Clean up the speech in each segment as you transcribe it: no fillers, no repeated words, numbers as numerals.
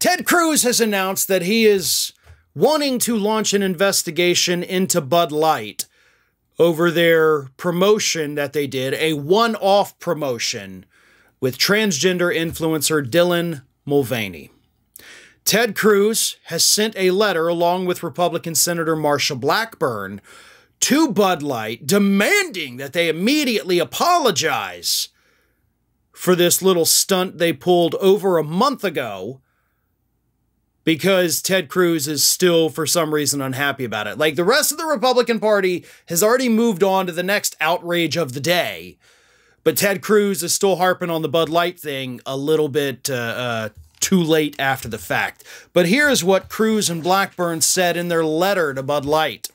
Ted Cruz has announced that he is wanting to launch an investigation into Bud Light over their promotion that they did, a one-off promotion with transgender influencer Dylan Mulvaney. Ted Cruz has sent a letter along with Republican Senator Marsha Blackburn to Bud Light demanding that they immediately apologize for this little stunt they pulled over a month ago, because Ted Cruz is still, for some reason, unhappy about it. Like, the rest of the Republican Party has already moved on to the next outrage of the day, but Ted Cruz is still harping on the Bud Light thing a little bit too late after the fact. But here's what Cruz and Blackburn said in their letter to Bud Light.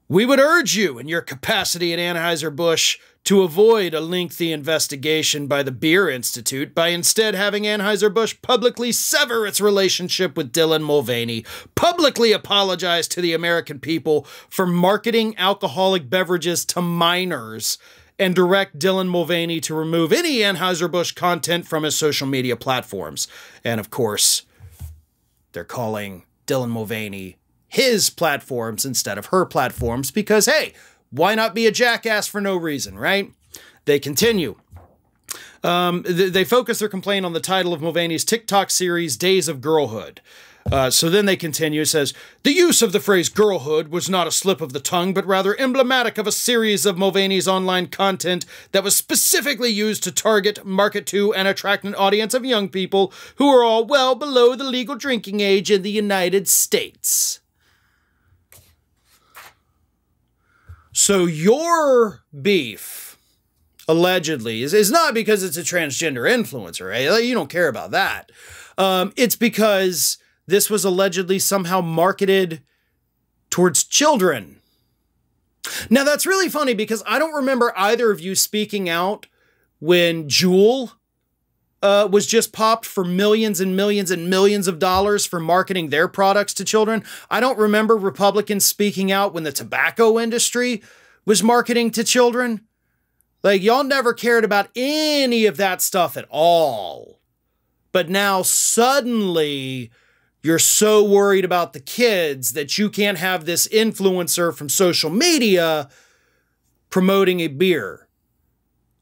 We would urge you, in your capacity at Anheuser-Busch, to avoid a lengthy investigation by the Beer Institute by instead having Anheuser-Busch publicly sever its relationship with Dylan Mulvaney, publicly apologize to the American people for marketing alcoholic beverages to minors, and direct Dylan Mulvaney to remove any Anheuser-Busch content from his social media platforms. And of course, they're calling Dylan Mulvaney his platforms instead of her platforms because, hey, why not be a jackass for no reason, right? They continue. They focus their complaint on the title of Mulvaney's TikTok series, Days of Girlhood. So then they continue, it says, the use of the phrase girlhood was not a slip of the tongue, but rather emblematic of a series of Mulvaney's online content that was specifically used to target, market to, and attract an audience of young people who are all well below the legal drinking age in the United States. So your beef, allegedly, is not because it's a transgender influencer, right? You don't care about that. It's because this was allegedly somehow marketed towards children. Now, that's really funny because I don't remember either of you speaking out when Juul was just popped for millions and millions and millions of dollars for marketing their products to children. I don't remember Republicans speaking out when the tobacco industry was marketing to children. Like, y'all never cared about any of that stuff at all. But now suddenly you're so worried about the kids that you can't have this influencer from social media promoting a beer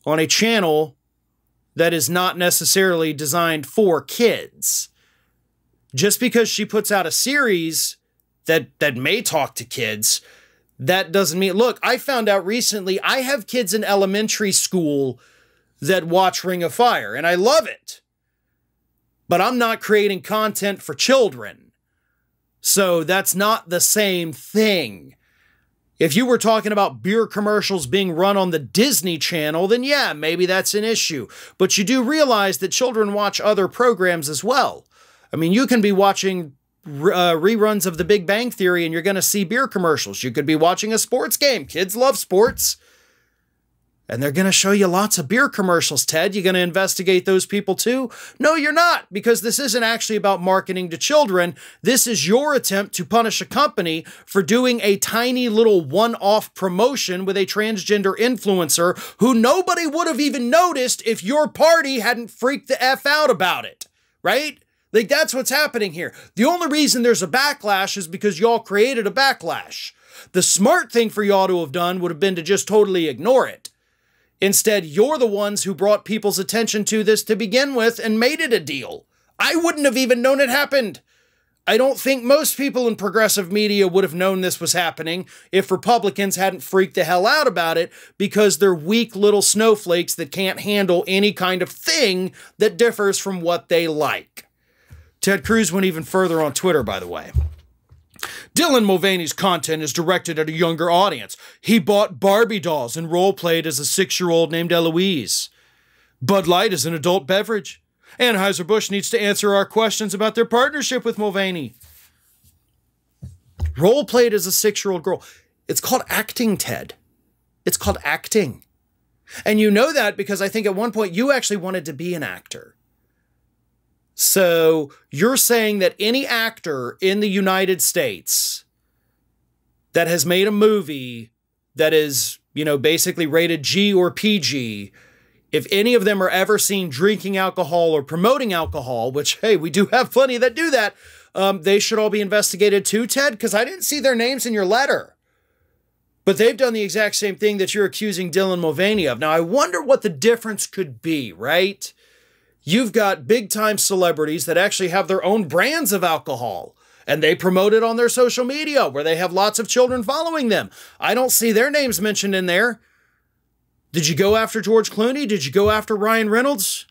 on a channel that is not necessarily designed for kids. Just because she puts out a series that may talk to kids, that doesn't mean... Look, I found out recently, I have kids in elementary school that watch Ring of Fire, and I love it. But I'm not creating content for children. So that's not the same thing. If you were talking about beer commercials being run on the Disney Channel, then yeah, maybe that's an issue. But you do realize that children watch other programs as well. I mean, you can be watching reruns of The Big Bang Theory and you're going to see beer commercials. You could be watching a sports game. Kids love sports. And they're going to show you lots of beer commercials, Ted. You going to investigate those people too? No, you're not, because this isn't actually about marketing to children. This is your attempt to punish a company for doing a tiny little one-off promotion with a transgender influencer who nobody would have even noticed if your party hadn't freaked the F out about it, right? Like, that's what's happening here. The only reason there's a backlash is because y'all created a backlash. The smart thing for y'all to have done would have been to just totally ignore it. Instead, you're the ones who brought people's attention to this to begin with and made it a deal. I wouldn't have even known it happened. I don't think most people in progressive media would have known this was happening if Republicans hadn't freaked the hell out about it because they're weak little snowflakes that can't handle any kind of thing that differs from what they like. Ted Cruz went even further on Twitter, by the way. Dylan Mulvaney's content is directed at a younger audience. He bought Barbie dolls and role-played as a 6-year-old named Eloise. Bud Light is an adult beverage. Anheuser-Busch needs to answer our questions about their partnership with Mulvaney. Role-played as a 6-year-old girl. It's called acting, Ted. It's called acting. And you know that because I think at one point you actually wanted to be an actor. So you're saying that any actor in the United States that has made a movie that is, you know, basically rated G or PG If any of them are ever seen drinking alcohol or promoting alcohol, which, hey, we do have plenty that do that, they should all be investigated too, Ted, because I didn't see their names in your letter. But they've done the exact same thing that you're accusing Dylan Mulvaney of. Now, I wonder what the difference could be, right? You've got big-time celebrities that actually have their own brands of alcohol, and they promote it on their social media where they have lots of children following them. I don't see their names mentioned in there. Did you go after George Clooney? Did you go after Ryan Reynolds?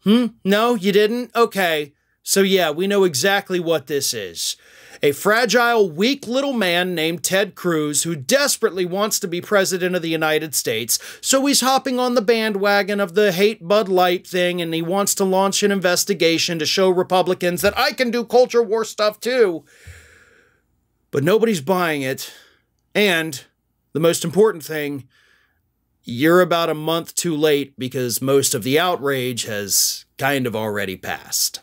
No, you didn't? Okay. So yeah, we know exactly what this is. A fragile, weak little man named Ted Cruz who desperately wants to be president of the United States. So he's hopping on the bandwagon of the hate Bud Light thing, and he wants to launch an investigation to show Republicans that I can do culture war stuff too. But nobody's buying it. And the most important thing, you're about a month too late because most of the outrage has kind of already passed.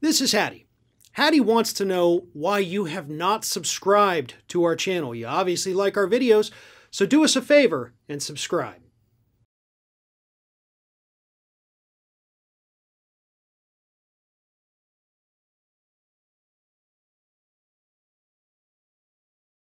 This is Hattie. Hattie wants to know why you have not subscribed to our channel. You obviously like our videos, so do us a favor and subscribe.